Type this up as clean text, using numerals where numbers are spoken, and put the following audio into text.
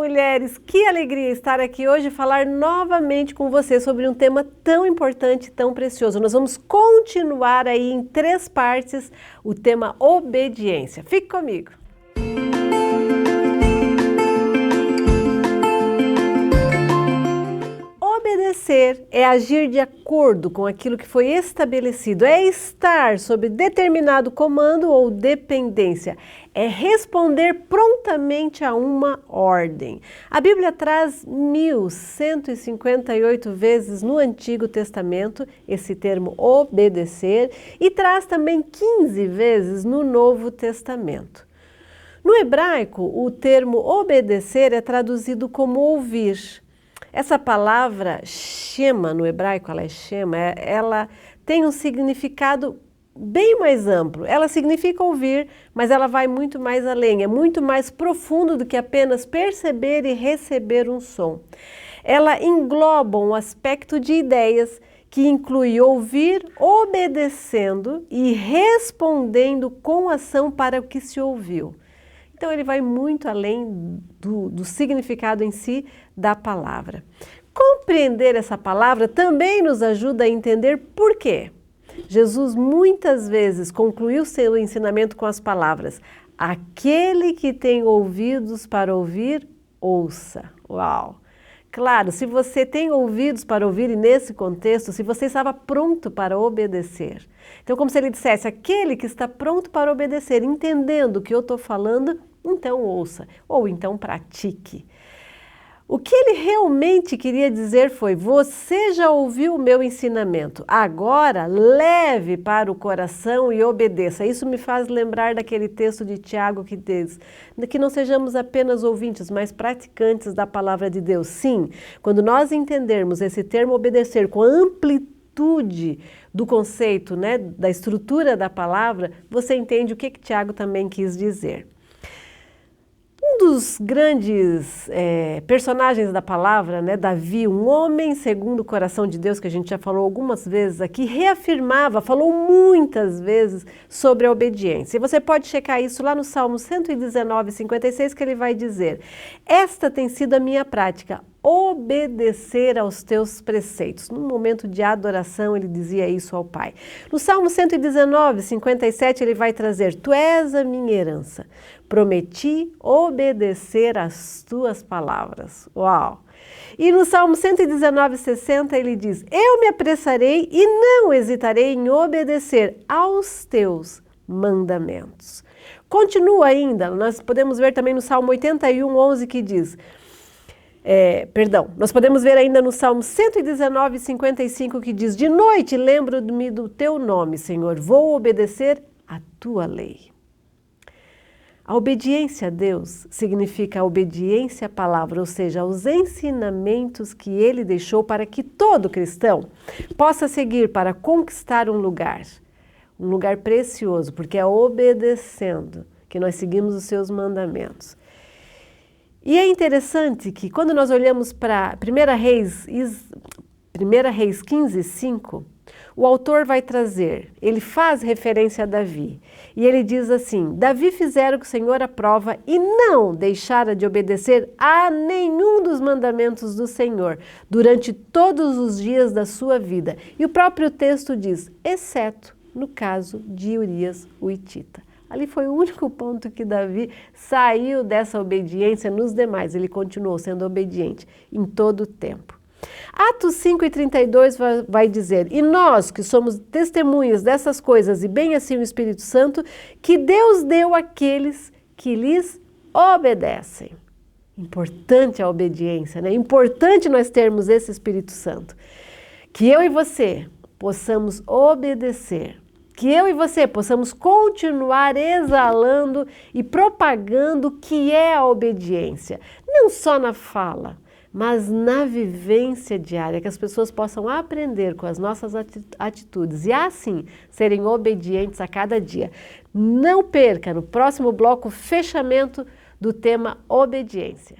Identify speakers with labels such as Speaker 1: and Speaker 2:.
Speaker 1: mulheres! Que alegria estar aqui hoje e falar novamente com você sobre um tema tão importante, tão precioso. Nós vamos continuar aí em 3 partes o tema obediência. Fique comigo! Obedecer é agir de acordo com aquilo que foi estabelecido, é estar sob determinado comando ou dependência, é responder prontamente a uma ordem. A Bíblia traz 1158 vezes no Antigo Testamento esse termo obedecer e traz também 15 vezes no Novo Testamento. No hebraico, o termo obedecer é traduzido como ouvir. Essa palavra shema, no hebraico ela é shema, ela tem um significado bem mais amplo. Ela significa ouvir, mas ela vai muito mais além, é muito mais profundo do que apenas perceber e receber um som. Ela engloba um aspecto de ideias que inclui ouvir, obedecendo e respondendo com ação para o que se ouviu. Então ele vai muito além do significado em si da palavra. Compreender essa palavra também nos ajuda a entender por quê. Jesus muitas vezes concluiu seu ensinamento com as palavras: aquele que tem ouvidos para ouvir, ouça. Uau! Claro, se você tem ouvidos para ouvir e nesse contexto, se você estava pronto para obedecer. Então, como se ele dissesse, aquele que está pronto para obedecer, entendendo o que eu estou falando, então ouça, ou então pratique. O que ele realmente queria dizer foi: você já ouviu o meu ensinamento, agora leve para o coração e obedeça. Isso me faz lembrar daquele texto de Tiago que diz que não sejamos apenas ouvintes, mas praticantes da palavra de Deus. Sim, quando nós entendermos esse termo obedecer com a amplitude do conceito, né, da estrutura da palavra, você entende o que Tiago também quis dizer. Um dos grandes personagens da palavra, né, Davi, um homem segundo o coração de Deus, que a gente já falou algumas vezes aqui, falou muitas vezes sobre a obediência. E você pode checar isso lá no Salmo 119, 56, que ele vai dizer: esta tem sido a minha prática, obedecer aos teus preceitos. No momento de adoração, ele dizia isso ao Pai. No Salmo 119, 57, ele vai trazer: tu és a minha herança, prometi obedecer às tuas palavras. Uau! E no Salmo 119, 60, ele diz: eu me apressarei e não hesitarei em obedecer aos teus mandamentos. Continua ainda, nós podemos ver também no Salmo 81, 11, que diz... nós podemos ver ainda no Salmo 119, 55, que diz: de noite lembro-me do teu nome, Senhor, vou obedecer a tua lei. A obediência a Deus significa a obediência à palavra, ou seja, aos ensinamentos que ele deixou para que todo cristão possa seguir para conquistar um lugar precioso, porque é obedecendo que nós seguimos os seus mandamentos. E é interessante que quando nós olhamos para 1 Reis 15, 5, o autor vai trazer, ele faz referência a Davi, e ele diz assim: Davi fizera o que o Senhor aprova e não deixara de obedecer a nenhum dos mandamentos do Senhor durante todos os dias da sua vida. E o próprio texto diz, exceto no caso de Urias o Hitita. Ali foi o único ponto que Davi saiu dessa obediência. Nos demais, ele continuou sendo obediente em todo o tempo. Atos 5:32 vai dizer: e nós que somos testemunhas dessas coisas, e bem assim o Espírito Santo, que Deus deu àqueles que lhes obedecem. Importante a obediência, né? Importante nós termos esse Espírito Santo. Que eu e você possamos obedecer. Que eu e você possamos continuar exalando e propagando o que é a obediência. Não só na fala, mas na vivência diária, que as pessoas possam aprender com as nossas atitudes e assim serem obedientes a cada dia. Não perca no próximo bloco o fechamento do tema obediência.